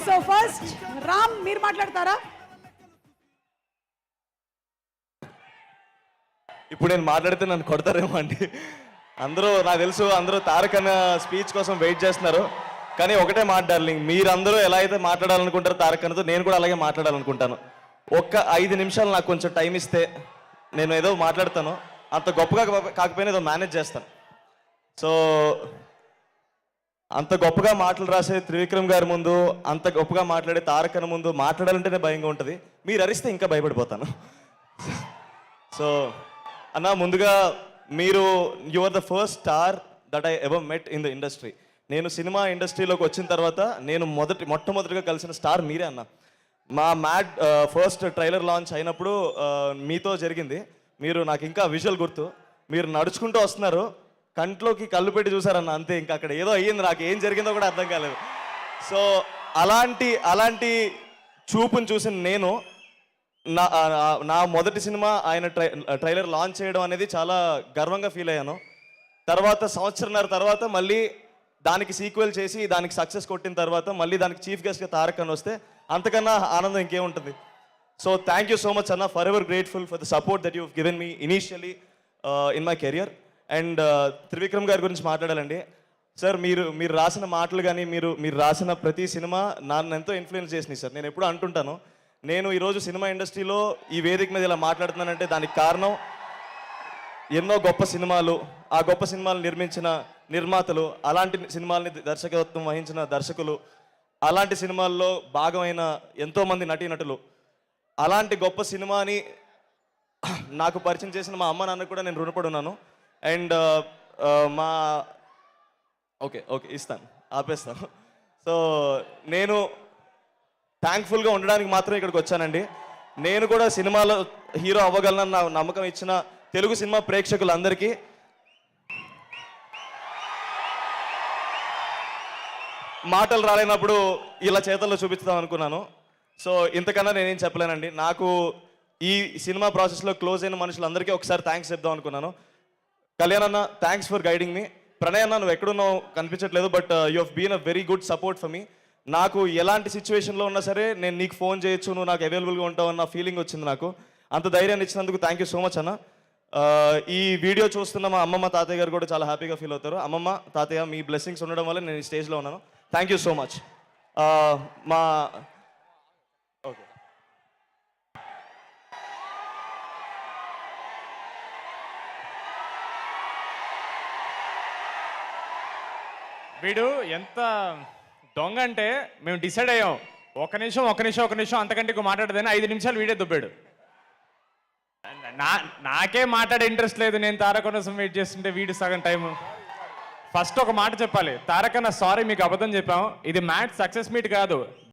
So first Ram మీరు మాట్లాడతారా? ఇప్పుడు నేను మాట్లాడితే నన్ను కొడతారేమో అండి. అందరూ నాకు తెలుసు, అందరూ తారక్ అన్న స్పీచ్ కోసం వెయిట్ చేస్తున్నారు. కానీ ఒకటే మాట డార్లింగ్, మీరందరూ ఎలా అయితే మాట్లాడాలనుకుంటారో తారక్ అన్నతో నేను కూడా అలాగే మాట్లాడాలనుకుంటాను. ఒక్క 5 నిమిషాలు నాకు కొంచెం టైం ఇస్తే నేను ఏదో మాట్లాడతాను. అంత గొప్పగా కాకపోయినా ఏదో మేనేజ్ చేస్తాను. సో అంత గొప్పగా మాటలు రాసే త్రివిక్రమ్ గారి ముందు, అంత గొప్పగా మాట్లాడే తారక్ అన్న ముందు మాట్లాడాలంటేనే భయంగా ఉంటుంది. మీరు అరిస్తే ఇంకా భయపడిపోతాను. సో అన్న, ముందుగా మీరు are the first star that I ever met in the industry. నేను సినిమా ఇండస్ట్రీలోకి వచ్చిన తర్వాత నేను మొట్టమొదటిగా కలిసిన స్టార్ మీరే అన్న. మా మ్యాడ్ ఫస్ట్ ట్రైలర్ లాంచ్ అయినప్పుడు మీతో జరిగింది. మీరు నాకు ఇంకా విజువల్ గుర్తు. మీరు నడుచుకుంటూ వస్తున్నారు, కంట్లోకి కళ్ళు పెట్టి చూసారన్న, అంతే. ఇంకా అక్కడ ఏదో అయ్యింది, నాకు ఏం జరిగిందో కూడా అర్థం కాలేదు. సో అలాంటి చూపుని చూసిన నేను నా మొదటి సినిమా ఆయన ట్రైలర్ లాంచ్ చేయడం అనేది చాలా గర్వంగా ఫీల్ అయ్యాను. తర్వాత సంవత్సరంన్నర తర్వాత మళ్ళీ దానికి సీక్వెల్ చేసి దానికి సక్సెస్ కొట్టిన తర్వాత మళ్ళీ దానికి చీఫ్ గెస్ట్గా తారక్ అని వస్తే అంతకన్నా ఆనందం ఇంకేముంటుంది. So thank you so much అన్న, forever grateful for the support that you given me initially in my career. And Trivikram గారి గురించి మాట్లాడాలండి. సార్, మీరు రాసిన మాటలు కానీ మీరు రాసిన ప్రతి సినిమా నన్ను ఎంతో ఇన్ఫ్లుయెన్స్ చేసినాయి సార్. నేను ఎప్పుడూ అంటుంటాను, నేను ఈరోజు సినిమా ఇండస్ట్రీలో ఈ వేదిక మీద ఇలా మాట్లాడుతున్నానంటే దానికి కారణం ఎన్నో గొప్ప సినిమాలు, ఆ గొప్ప సినిమాలు నిర్మించిన నిర్మాతలు, అలాంటి సినిమాల్ని దర్శకత్వం వహించిన దర్శకులు, అలాంటి సినిమాల్లో భాగమైన ఎంతోమంది నటీనటులు, అలాంటి గొప్ప సినిమాని నాకు పరిచయం చేసిన మా అమ్మ నాన్నకు కూడా నేను రుణపడి ఉన్నాను. అండ్ మా ఓకే ఇస్తాను, ఆపేస్తాను. సో నేను థ్యాంక్ఫుల్గా ఉండడానికి మాత్రం ఇక్కడికి వచ్చానండి. నేను కూడా సినిమాలో హీరో అవ్వగలనని నా నమ్మకం ఇచ్చిన తెలుగు సినిమా ప్రేక్షకులందరికీ మాటలు రాలేనప్పుడు ఇలా చేతల్లో చూపిస్తాం అనుకున్నాను. సో ఇంతకన్నా నేనేం చెప్పలేనండి. నాకు ఈ సినిమా ప్రాసెస్లో క్లోజ్ అయిన మనుషులందరికీ ఒకసారి థ్యాంక్స్ చెప్దాం అనుకున్నాను. కళ్యాణ్ అన్న, thanks for guiding me. Pranay అన్న, నువ్వు ఎక్కడున్నావు కనిపించట్లేదు, but you have been a very good support for me. నాకు ఎలాంటి సిచ్యువేషన్లో ఉన్నా సరే నేను నీకు ఫోన్ చేయొచ్చు, నువ్వు నాకు అవైలబుల్గా ఉంటావు అన్న ఫీలింగ్ వచ్చింది నాకు. అంత ధైర్యాన్ని ఇచ్చినందుకు థ్యాంక్ యూ సో మచ్ అన్న. ఈ వీడియో చూస్తున్న మా అమ్మమ్మ తాతయ్య గారు కూడా చాలా హ్యాపీగా ఫీల్ అవుతారు. అమ్మమ్మ తాతయ్య, మీ బ్లెస్సింగ్స్ ఉండడం వల్ల నేను ఈ స్టేజ్లో ఉన్నాను. Thank you so much. మా ఓకే, వీడు ఎంత దొంగ అంటే మేము డిసైడ్ అయ్యాం, ఒక నిమిషం అంతకంటే ఎక్కువ మాట్లాడదని 5 నిమిషాలు వీడే దుబ్బాడు. నాకే మాట్లాడే ఇంట్రెస్ట్ లేదు, నేను తారక్ కోసం వెయిట్ చేస్తుంటే వీడు సగం టైము. ఫస్ట్ ఒక మాట చెప్పాలి, తారక్ అన్న సారీ, మీకు అబద్ధం చెప్పాం. ఇది మ్యాచ్ సక్సెస్ మీట్ కాదు,